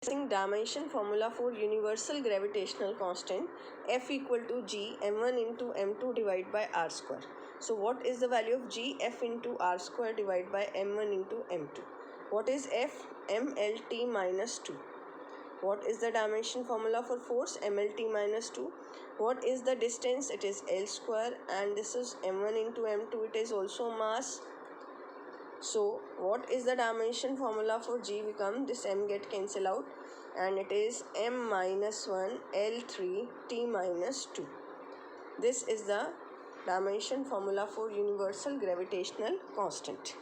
Dimension formula for universal gravitational constant F equal to G m1 into m2 divided by r square. So what is the value of G? F into r square divided by m1 into m2. What is F? mlt minus 2. What is the dimension formula for force? mlt minus 2. What is the distance? It is L square, and this is m1 into m2. It is also mass. So what is the dimension formula for G? Become this m get cancel out, and it is m minus 1 L3 T minus 2. This is the dimension formula for universal gravitational constant,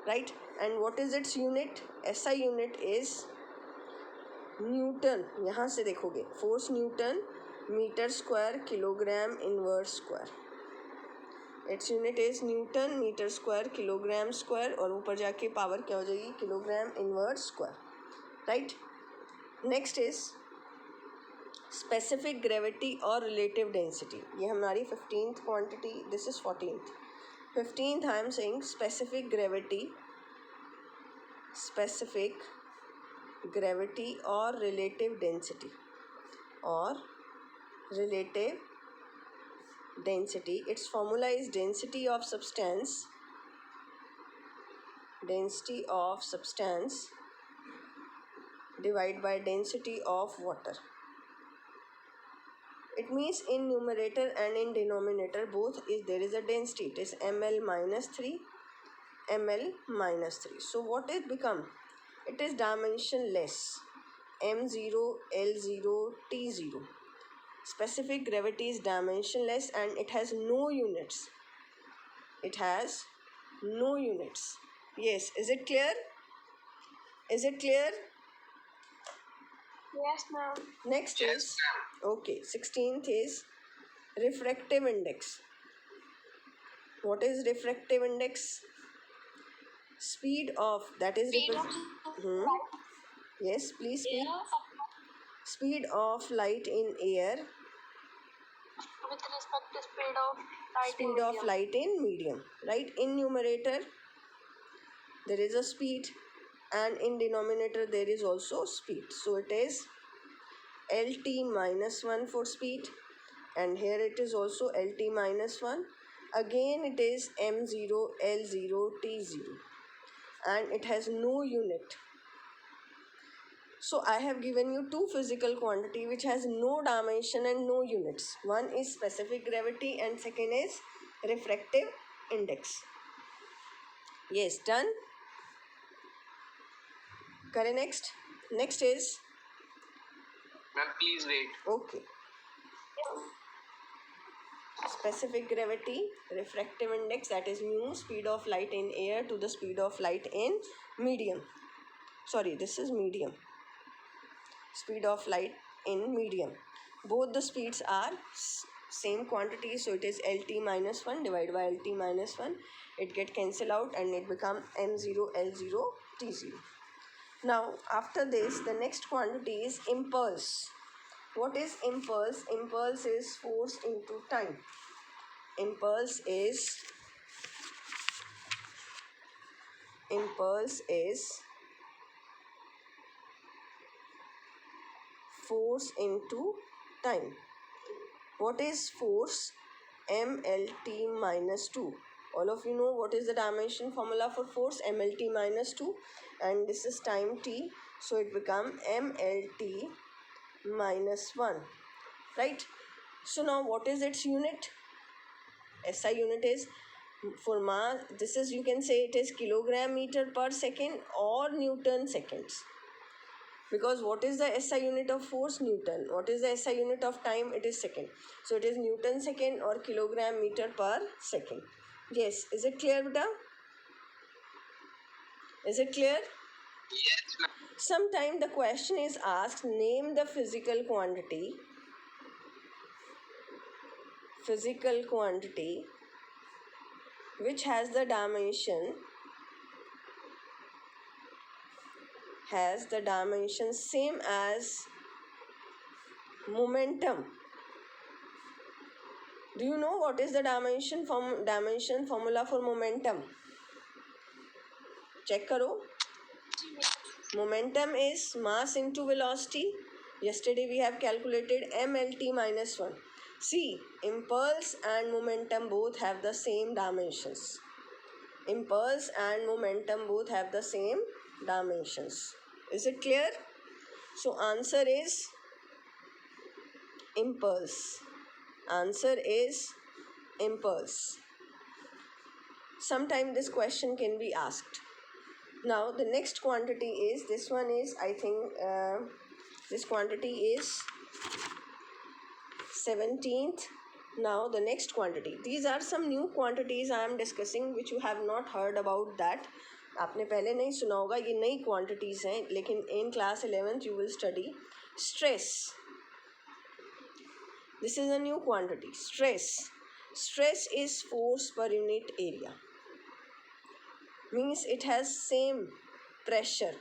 right? And what is its unit? SI unit is newton. यहाँ से देखोगे force newton metre square kilogram inverse square. It's unit is newton metre square kilogram square, और ऊपर जाके power क्या हो जाएगी? Kilogram inverse square, right. Next is specific gravity और रिलेटिव डेंसिटी. ये हमारी 15th quantity. This is 14th. 15th I am saying specific gravity और relative density density. Its formula is density of substance divided by density of water. It means in numerator and in denominator both there is a density. It is ml minus 3. So what it become? It is dimensionless. m0 l0 t0. Specific gravity is dimensionless and it has no units. Yes, is it clear? Yes, ma'am. Next is, okay, 16th is refractive index. What is refractive index? Speed of, that is yes, please speak. Speed of light in air With respect to speed of light in medium, right? In numerator there is a speed, and in denominator there is also speed. So it is lt minus 1 for speed, and here it is also lt minus 1. Again it is m0 l0 t0, and it has no unit. So I have given you two physical quantity which has no dimension and no units. One is specific gravity and second is refractive index. Yes, done. Correct. Next is. Ma'am, please wait. Okay. Specific gravity, refractive index, that is mu, speed of light in air to the speed of light in medium. Sorry, this is medium. Speed of light in medium. Both the speeds are same quantity, so it is lt minus 1 divided by lt minus 1. It get cancel out and it become m0 l0 t0. Now after this, the next quantity is impulse. What is impulse? Impulse is force into time. Impulse is force into time. What is force? mlt minus 2. All of you know what is the dimension formula for force? mlt minus 2, and this is time t, so it become mlt minus 1, right? So now what is its unit? SI unit is, for mass, this is, you can say it is kilogram meter per second or Newton seconds, because what is the SI unit of force? Newton. What is the SI unit of time? It is second. So it is Newton second or kilogram meter per second. Yes, is it clear, beta? Is it clear? Yes, ma'am. Sometime the question is asked, name the physical quantity which has the dimension same as momentum. Do you know what is the dimension formula for momentum? Check करो. Momentum is mass into velocity. Yesterday we have calculated mlt minus 1. See, impulse and momentum both have the same dimensions. Impulse and momentum both have the same dimensions. Is it clear? So answer is impulse. Answer is impulse. Sometime this question can be asked. Now the next quantity is, this one is, I think this quantity is 17th. Now the next quantity, these are some new quantities I am discussing which you have not heard about that. आपने पहले नहीं सुना होगा, ये नई quantities हैं, लेकिन in class 11th you will study stress. This is a new quantity, stress. Stress is force per unit area. Means it has same pressure.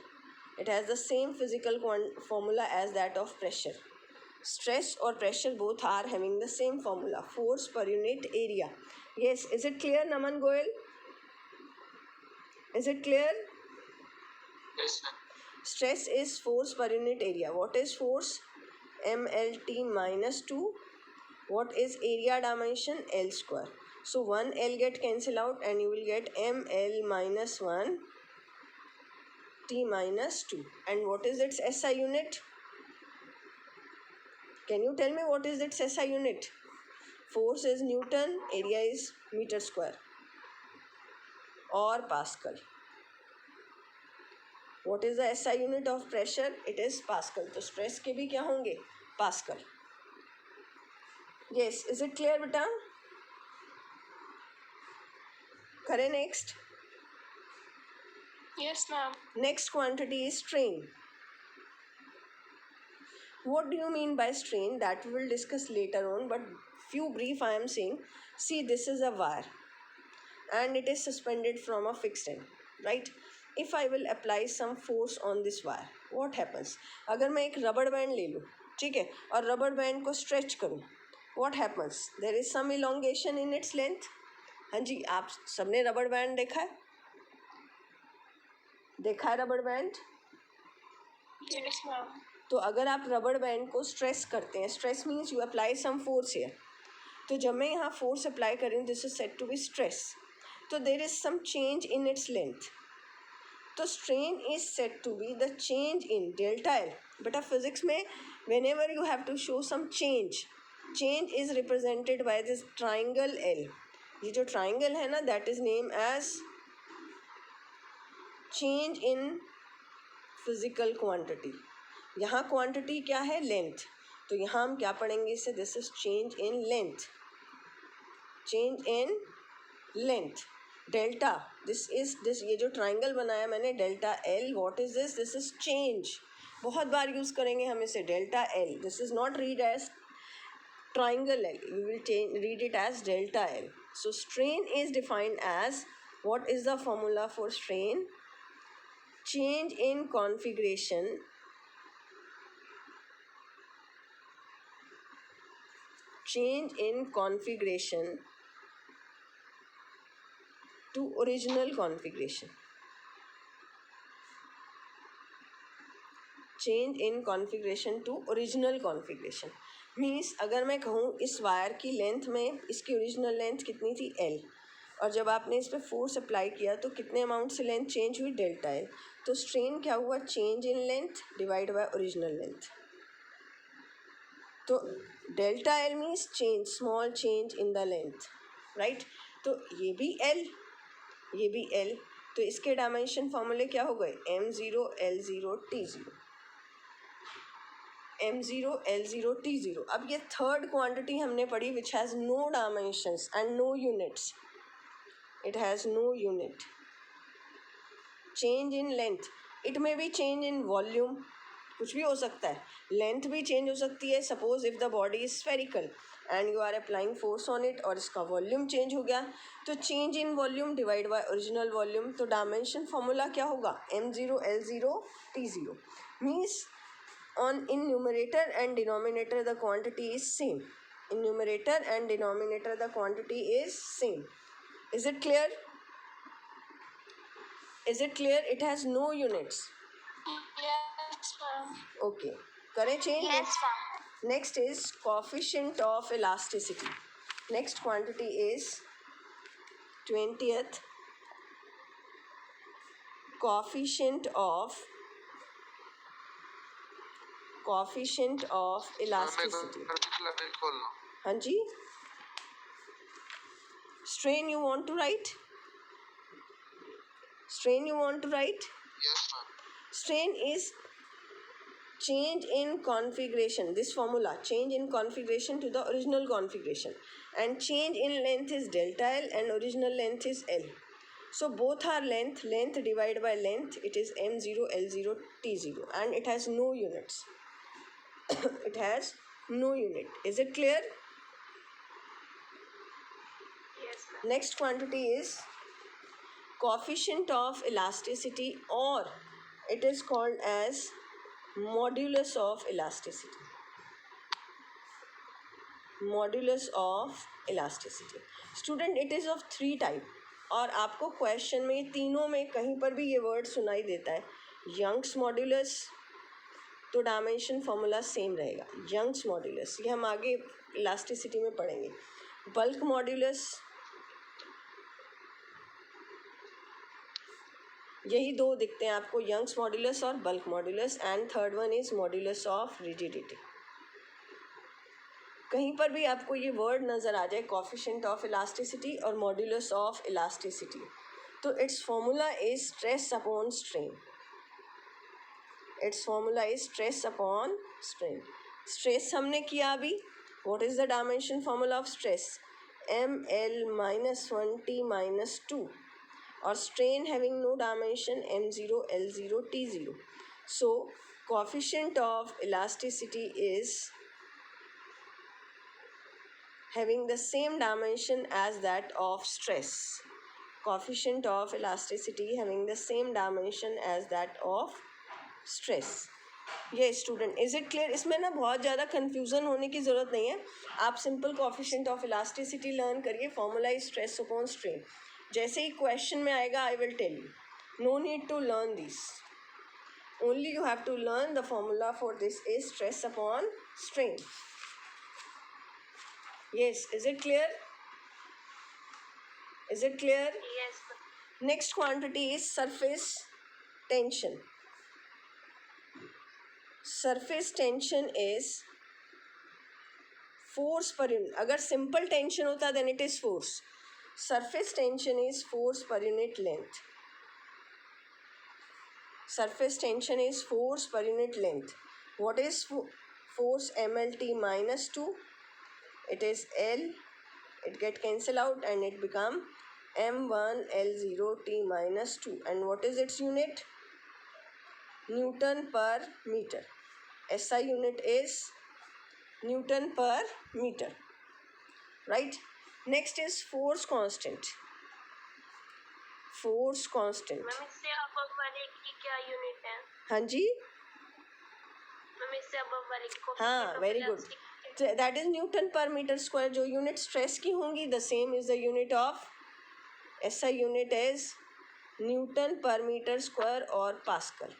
It has the same physical formula as that of pressure. Stress or pressure both are having the same formula, force per unit area. Yes, is it clear, Naman Goel? Is it clear? Yes, sir. Stress is force per unit area. What is force? mlt minus 2. What is area dimension? L square. So 1 L get cancel out and you will get ml minus 1 t minus 2. And what is its SI unit? Can you tell me what is its SI unit? Force is Newton, area is meter square or Pascal. What is the SI unit of pressure? It is Pascal. तो stress के भी क्या होंगे? Pascal. Yes, is it clear, beta? Kare next. Yes, ma'am. Next quantity is strain. What do you mean by strain? That we will discuss later on, but few brief I am saying. See, this is a wire and it is suspended from a fixed end, right? If I will apply some force on this wire, what happens? अगर मैं एक rubber band ले लूँ, ठीक है, और rubber band को stretch करूँ, what happens? There is some elongation in its length. हाँ जी, आप सबने rubber band देखा है? देखा है rubber band? Yes, ma'am. तो अगर आप रबड़ बैंड को स्ट्रेस करते हैं, stress means you apply some force here, तो जब मैं यहाँ फोर्स अप्लाई कर रही हूँ, this is said to be stress, तो there is some change in its length, तो strain is said to be the change in delta L. बेटा फिजिक्स में whenever you have to show some change, change is represented by this triangle L. ये जो triangle है ना, that is name as change in physical quantity. यहाँ quantity क्या है? Length. तो यहाँ हम क्या पढ़ेंगे इसे? This is change in length, change in length. Delta, this is this, ये जो ट्राइंगल बनाया मैंने delta L, what is this? This is change. बहुत बार यूज़ करेंगे हम इसे, delta L. This is not read as triangle L, we will read it as delta L. So strain is defined as, what is the formula for strain? Change in configuration, change in configuration to original configuration. Change in configuration to original configuration means, अगर मैं कहूँ इस wire की length में इसकी original length कितनी थी? L, और जब आपने इस पर फोर्स अप्लाई किया तो कितने अमाउंट से लेंथ चेंज हुई? Delta L. तो स्ट्रेन क्या हुआ? Change in length divide by original length. तो delta L means change, small change in the length, right. तो ये भी एल, ये भी एल, तो इसके डायमेंशन फॉर्मूले क्या हो गए? m0 l0 t0, m0 l0 t0. अब ये थर्ड क्वांटिटी हमने पढ़ी which has no dimensions and no units. It has no unit. Change in length, it may be change in volume, कुछ भी हो सकता है. लेंथ भी चेंज हो सकती है. Suppose if the body is spherical and you are applying force on it और इसका वॉल्यूम चेंज हो गया, तो change in volume divide by original volume. तो डायमेंशन फॉर्मूला क्या होगा? m0 l0 t0. Means on in numerator and denominator the quantity is same. In numerator and denominator the quantity is same. Is it clear? Is it clear? It has no units. Yes, ma'am. Okay. Kare change. Yes, ma'am. Next is coefficient of elasticity. Next quantity is 20th coefficient of elasticity. हाँ जी. Strain you want to write? Strain you want to write? Yes, ma'am. Strain is change in configuration. This formula, change in configuration to the original configuration, and change in length is delta L and original length is L. So both are length divided by length, it is m0 l0 t0, and it has no units. It has no unit. Is it clear? Yes, ma'am. Next quantity is coefficient of elasticity, or it is called as modulus of elasticity. Modulus of elasticity. Student, it is of 3 type, और आपको question में तीनों में कहीं पर भी ये word सुनाई देता है. यंग्स मॉड्यूलस, तो डायमेंशन फॉर्मूला सेम रहेगा. यंग्स मॉड्यूलस ये हम आगे इलास्टिसिटी में पढ़ेंगे. बल्क मॉड्यूलस, यही दो दिखते हैं आपको, यंग्स मॉड्यूलस और bulk modulus. And third one is modulus of rigidity. कहीं पर भी आपको ये वर्ड नज़र आ जाए, कोफिशिएंट ऑफ इलास्टिसिटी और मॉड्यूलस ऑफ इलास्टिसिटी, तो its formula is stress upon strain. Its formula is stress upon strain. Stress हमने किया अभी. What is the dimension formula of stress? ml-1t-2, और strain having no dimension m0 l0 t0. So coefficient of elasticity is having the same dimension as that of stress. Coefficient of elasticity having the same dimension as that of stress. ये student, is it clear? इसमें ना बहुत ज़्यादा confusion होने की ज़रूरत नहीं है. आप simple coefficient of elasticity learn करिए. Formula is stress upon strain. जैसे ही क्वेश्चन में आएगा I will tell you. No need to learn this. Only you have to learn the formula for this is stress upon strain. Yes, is it clear? Is it clear? Yes, ma'am. Next quantity is surface tension. Surface tension is force per unit. अगर simple tension होता then it is force. Surface tension is force per unit length. Surface tension is force per unit length. What is force? mlt minus 2. It is L, it get cancel out and it become m1 l0 t minus 2. And what is its unit? Newton per meter. SI unit is Newton per meter. Right? Next is force constant. Force constant. Ma'am इससे above वाले की क्या unit है? हाँ जी. Ma'am इससे above वाले की हाँ, coefficient of very good. elasticity. That is newton per metre square. जो यूनिट स्ट्रेस की होंगी the same is the unit of SI. Unit is newton per metre square और पास्कल.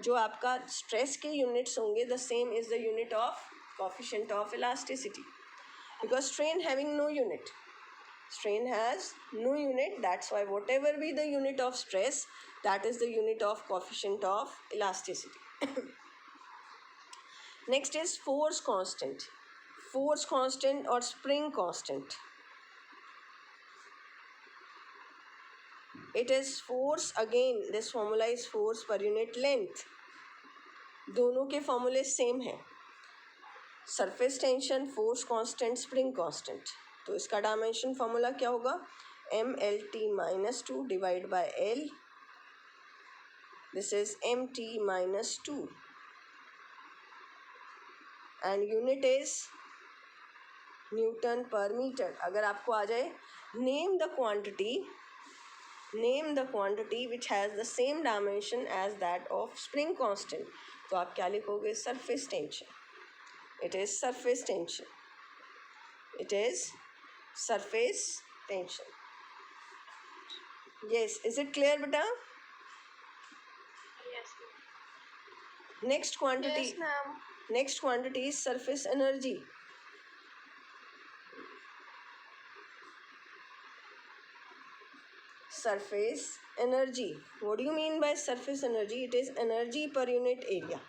जो आपका स्ट्रेस के यूनिट्स होंगे the same is the unit of coefficient of elasticity, because strain having no unit. Strain has no unit, that's why whatever be the unit of stress, that is the unit of coefficient of elasticity. Next is force constant. Force constant or spring constant. It is force, again this formula is force per unit length. दोनों के फॉर्मूले same हैं. Surface tension, force constant, spring constant. तो इसका dimension formula क्या होगा? mlt-2 divide by l. This is mt-2 and unit is newton per metre. अगर आपको आ जाए name the quantity which has the same dimension as that of spring constant, तो आप क्या लिखोगे? Surface tension. It is surface tension. It is surface tension. Yes, is it clear beta? Yes, ma'am. Next quantity. Yes, ma'am. Next quantity is surface energy. Surface energy. What do you mean by surface energy? It is energy per unit area.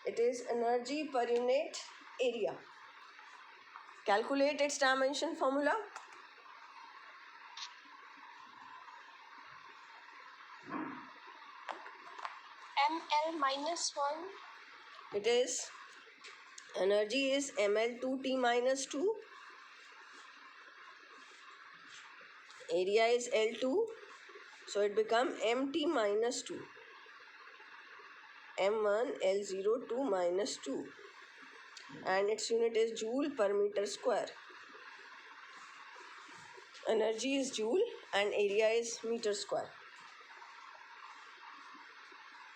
It is energy per unit area. Calculate its dimension formula. ml minus 1. It is energy is ml 2t minus 2. Area is L2, so it become mt minus 2. m1 L0 2 minus 2, and its unit is joule per meter square. Energy is joule and area is meter square.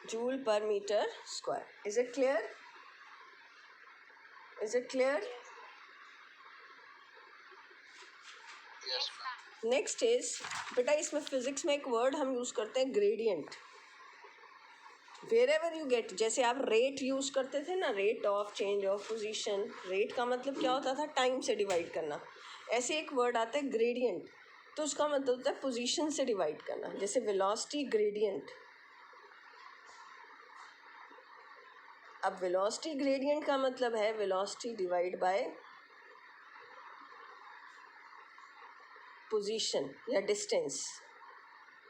Joule per meter square. Is it clear? Is it clear? Yes, ma'am. Next is बेटा, इसमें physics में एक word हम use करते हैं, gradient. Wherever you get, जैसे आप rate use करते थे ना, rate of change of position. Rate का मतलब क्या होता था? टाइम से डिवाइड करना. ऐसे एक वर्ड आता है ग्रेडियंट, तो उसका मतलब होता है पोजीशन से डिवाइड करना. जैसे वेलोसिटी ग्रेडियंट. अब वेलोसिटी ग्रेडियंट का मतलब है वेलोसिटी डिवाइड बाय पोजीशन या distance.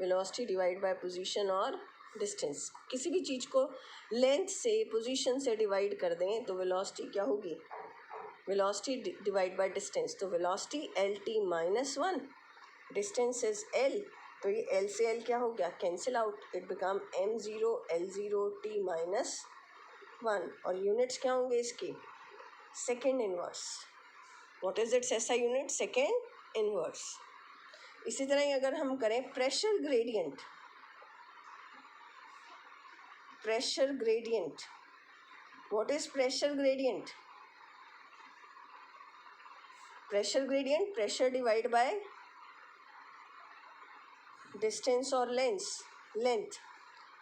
Velocity divide bye position और डिस्टेंस. किसी भी चीज़ को लेंथ से पोजीशन से डिवाइड कर दें तो वेलोसिटी क्या होगी? Velocity divide by distance. तो velocity L T minus 1, distance is L, तो ये एल से एल क्या हो गया? Cancel out. It become m0 L0 t minus 1. और यूनिट्स क्या होंगे इसके? Second inverse. What is its ऐसा यूनिट? Second inverse. इसी तरह ही अगर हम करें pressure gradient. Pressure gradient. What is pressure gradient? Pressure gradient, pressure divide by distance और length.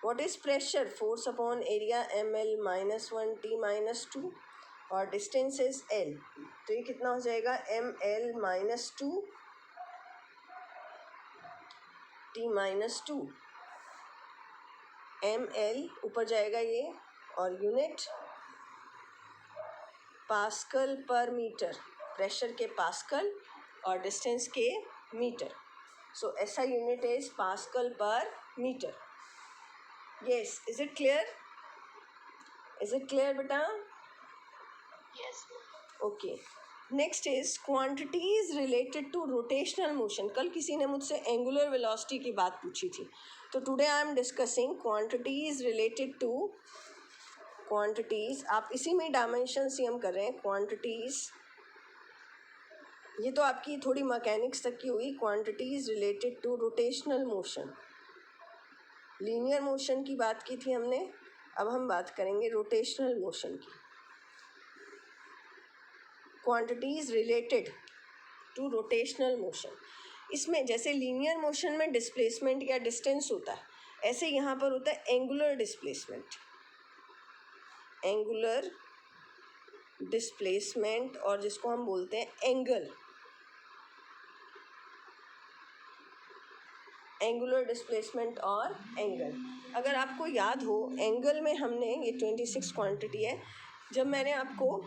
What is pressure? Force upon area ml minus 1 t minus 2, और distance is l. तो ये कितना हो जाएगा? ml minus 2 t minus 2. ml ऊपर जाएगा ये, और unit pascal per metre. Pressure के पास्कल और डिस्टेंस के मीटर. सो ऐसा unit is pascal per metre. Yes, is it clear? Is it clear बेटा? Yes. Okay. Next is quantities related to rotational motion. कल किसी ने मुझसे एंगुलर वेलोसिटी की बात पूछी थी, तो today I am discussing quantities related two quantities. आप इसी में डायमेंशन ही हम कर रहे हैं. क्वांटिटीज, ये तो आपकी थोड़ी मैकेनिक्स तक की हुई. Quantities related to rotational motion. Linear motion की बात की थी हमने, अब हम बात करेंगे रोटेशनल मोशन की. Quantities related to rotational motion. इसमें जैसे लीनियर मोशन में डिस्प्लेसमेंट या डिस्टेंस होता है, ऐसे यहाँ पर होता है एंगुलर डिस्प्लेसमेंट. एंगुलर डिस्प्लेसमेंट, और जिसको हम बोलते हैं एंगल. एंगुलर डिस्प्लेसमेंट और एंगल. अगर आपको याद हो, एंगल में हमने ये 26 क्वांटिटी है. जब मैंने आपको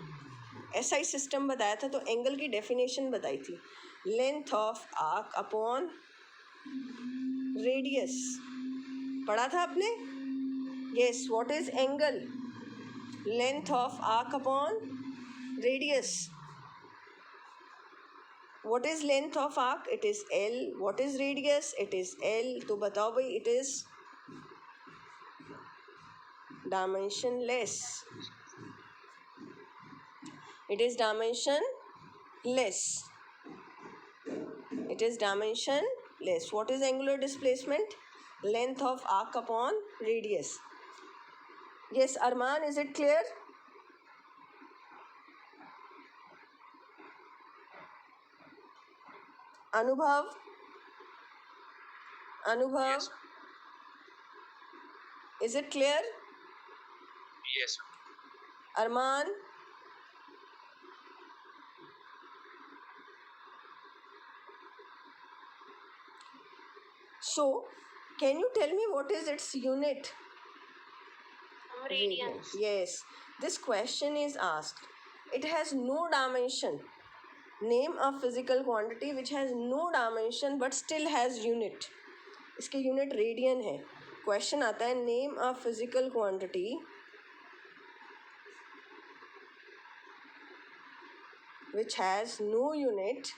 एसआई सिस्टम बताया था तो एंगल की डेफिनेशन बताई थी. Length of arc upon radius. पढ़ा था आपने? Yes. What is angle? Length of arc upon radius. What is length of arc? It is L. What is radius? It is L. तो बताओ भाई, it is dimensionless. It is dimensionless. It is dimensionless. What is angular displacement? Length of arc upon radius. Yes, Arman, is it clear? अनुभव. Yes. Is it clear? Yes, ma'am. Arman? So, can you tell me what is its unit? Radians. Yes, this question is asked. It has no dimension. Name a physical quantity which has no dimension but still has unit. इसके unit radian है. Question आता है name a physical quantity which has no unit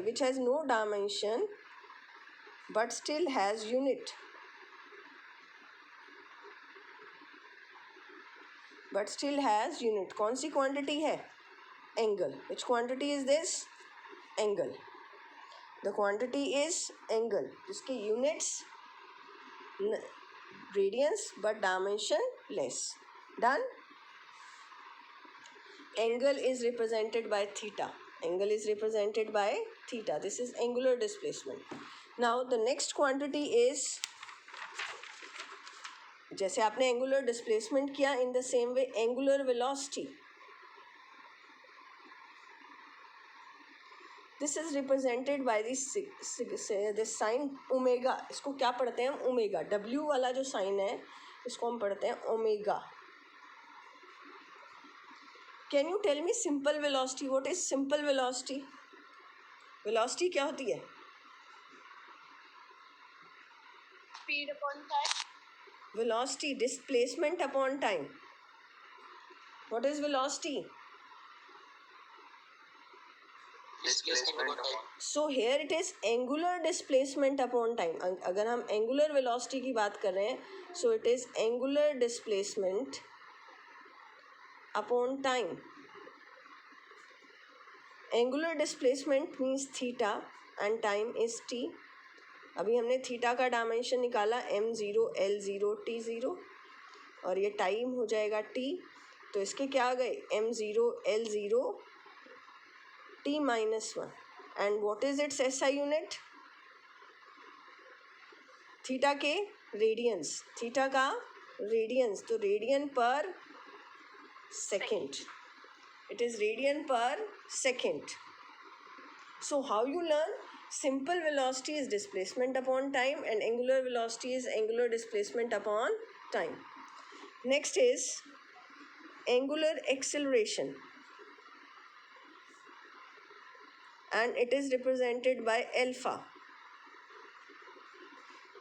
which has no dimension but still has unit. कौन सी quantity है? Angle. which quantity is this? Angle. the quantity is angle जिसके units radians but dimension less. Done. Angle is represented by theta. This is angular displacement. Now the next quantity is, जैसे आपने angular displacement किया, in the same way angular velocity. This is represented by this sign omega. इसको क्या पढ़ते हैं हम? Omega. W वाला जो साइन है इसको हम पढ़ते हैं omega. Can you tell me simple velocity? What is simple velocity? Velocity क्या होती है? Speed upon time. Velocity, displacement upon time. What is velocity? Displacement upon time. So here it is angular displacement upon time. अगर हम angular velocity की बात कर रहे हैं, so it is angular displacement upon time. Angular displacement means theta and time is t. अभी हमने theta का डायमेंशन निकाला m0 l0 t0 और ये टाइम हो जाएगा t. तो इसके क्या आ गए? m0 l0 t minus 1. And what is its SI unit? Theta के रेडियंस. थीटा का रेडियंस, तो रेडियन पर second. It is radian per second. So how you learn? Simple velocity is displacement upon time and angular velocity is angular displacement upon time. Next is angular acceleration, and it is represented by alpha.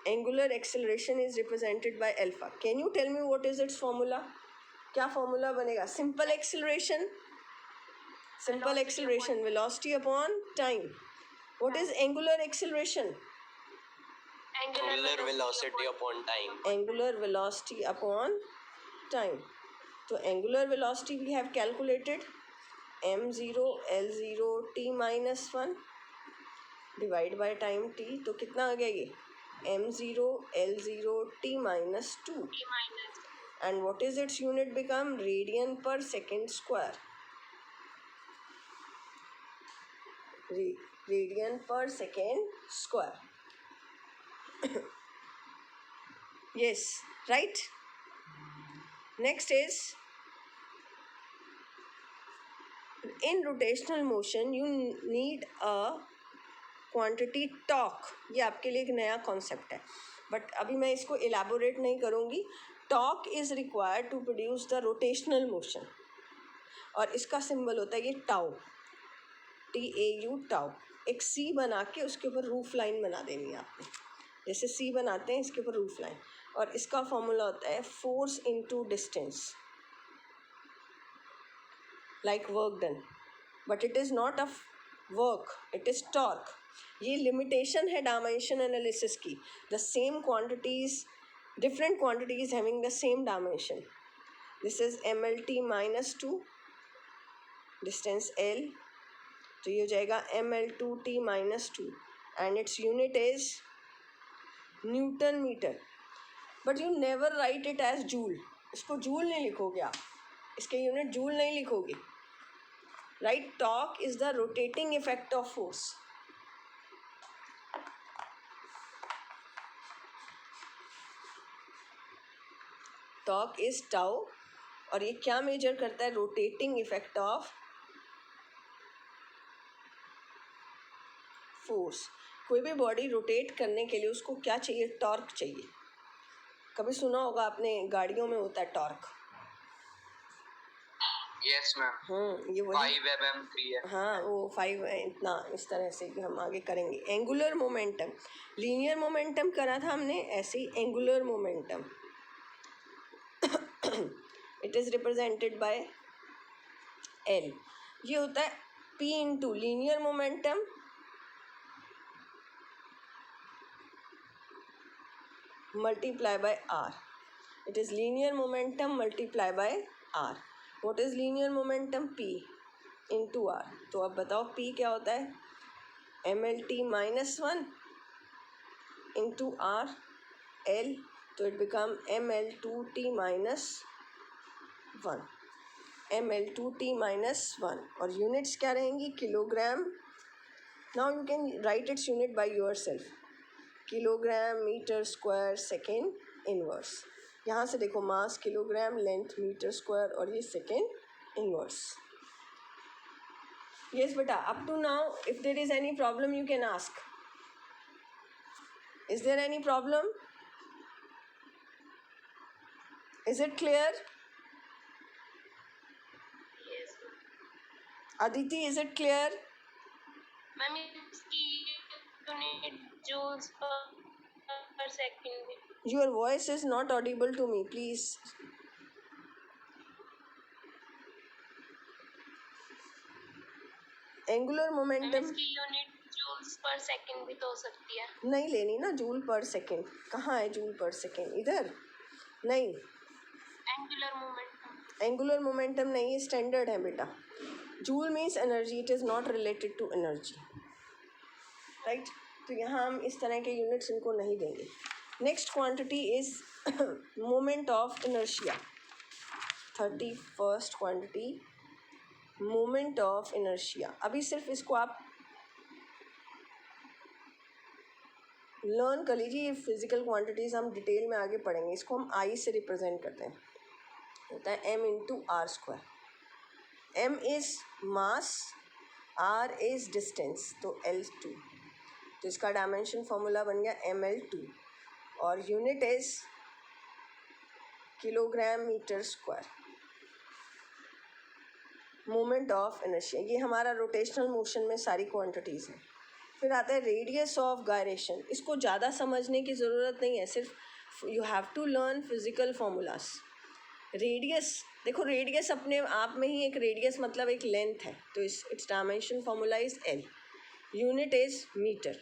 Angular acceleration is represented by alpha. Can you tell me what is its formula? क्या formula बनेगा? Simple acceleration, velocity upon time. What is angular acceleration? Angular velocity upon time. Angular velocity upon time. So angular velocity we have calculated m0 l0 t minus 1 divide by time t. तो कितना आ गया ये? m0 l0 t minus 2. T minus. And what is its unit become? Radian per second square. Radian per second square. Yes, right. Next is in rotational motion you need a quantity torque. ये आपके लिए एक नया concept है, but अभी मैं इसको elaborate नहीं करूँगी. Torque is required to produce the rotational motion और इसका सिंबल होता है ये टाउ, TAU टाउ. एक सी बना के उसके ऊपर रूफ लाइन बना देनी है आपने. जैसे सी बनाते हैं इसके ऊपर रूफ लाइन, और इसका फॉर्मूला होता है force into distance, like work done. But it is not a work, it is torque. ये लिमिटेशन है डायमेंशन एनालिसिस की. The same quantities, different quantities having the same dimension. This is MLT minus 2, distance L. तो ये हो जाएगा ML2T minus 2 and its unit is Newton meter. But you never write it as joule. इसको joule नहीं लिखोगे आप, इसके unit joule नहीं लिखोगे. Right. Torque is the rotating effect of force. Torque is tau, और ये क्या मेजर करता है? Rotating effect of force. कोई भी बॉडी रोटेट करने के लिए उसको क्या चाहिए? टॉर्क चाहिए। कभी सुना होगा आपने, गाड़ियों में होता है टॉर्क। यस मैम, ये वही 5 mm3 है। हाँ, वो 5 है, इतना इस तरह से कि हम आगे करेंगे। एंगुलर मोमेंटम, लीनियर मोमेंटम करा था हमने, ऐसे ही angular momentum it is represented by L. ये होता है P into linear momentum multiply by r. It is linear momentum multiply by r. What is linear momentum? P into r. तो अब बताओ P क्या होता है? mlt minus 1 into r l, तो it become ml2t minus 1, ml2t minus 1, और units क्या रहेंगी? Kilogram. Now you can write its unit by yourself. Kilogram metre square second inverse. यहाँ से देखो, mass kilogram, length metre square, और ये second inverse. Yes बेटा, up to now if there is any problem you can ask. Is there any problem? Is it clear? Yes. Aditi, is it clear? Ma'am इसकी unit joules per second है. Your voice is not audible to me, please. Angular ma'am momentum इसकी unit joules per second भी तो हो सकती है. नहीं लेनी ना. जूल पर सेकेंड कहाँ है? जूल पर सेकेंड इधर नहीं. Angular momentum. एंगुलर मोमेंटम नहीं, स्टैंडर्ड है बेटा. Joule means energy, it is not related to energy, right. तो यहाँ हम इस तरह के यूनिट्स इनको नहीं देंगे. Next quantity is moment of inertia. 31st quantity, moment of inertia. अभी सिर्फ इसको आप लर्न कर लीजिए. फिजिकल क्वांटिटीज़ हम डिटेल में आगे पढ़ेंगे. इसको हम आई से रिप्रेजेंट करते हैं. होता है m into R square. m is mass, r is distance, तो L2. तो इसका डायमेंशन फॉर्मूला बन गया ml2, और unit is kilogram metre square. Moment of inertia, ये हमारा रोटेशनल मोशन में सारी क्वांटिटीज़ हैं. फिर आता है रेडियस ऑफ गायरेशन. इसको ज़्यादा समझने की ज़रूरत नहीं है, सिर्फ you have to learn physical formulas. Radius देखो, रेडियस अपने आप में ही एक रेडियस मतलब एक लेंथ है, तो its dimension formula is L. Unit is metre.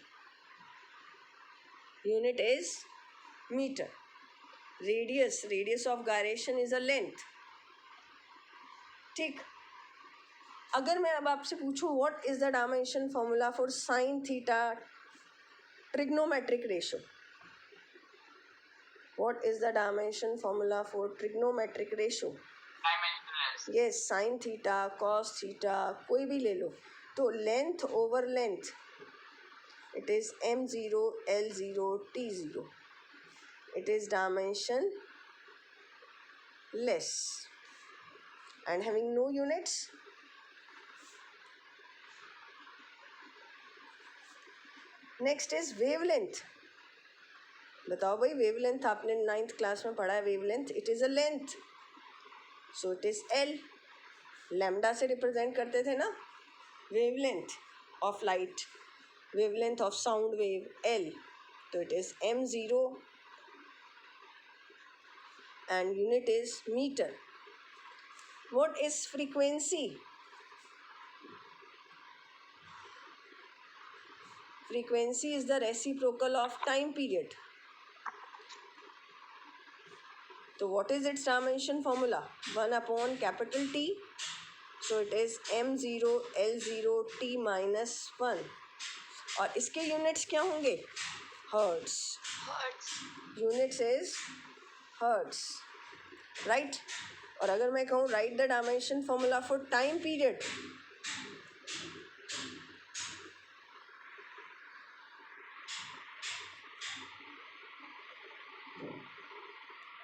Unit is metre. Radius of gyration is a length. ठीक. अगर मैं अब आपसे पूछूं what is the dimension formula for sine theta trigonometric ratio, what is the dimension formula for trigonometric ratio? Dimensionless. yes, sin theta, cos theta, कोई भी ले लो. तो length over length, it is m0 l0 t0. it is dimension less and having no units. next is wavelength. बताओ भाई, wavelength आपने 9th class में पढ़ा है. Wavelength it is a length, so it is L. Lambda से represent करते थे ना wavelength of light, wavelength of sound wave L. तो it is m0 and unit is metre. What is frequency? Frequency is the reciprocal of time period. So what is its dimension formula? 1 upon capital T. So it is m0 l0 t minus 1. और इसके units क्या होंगे? Hertz. Units is hertz, right. और अगर मैं कहूँ write the dimension formula for time period,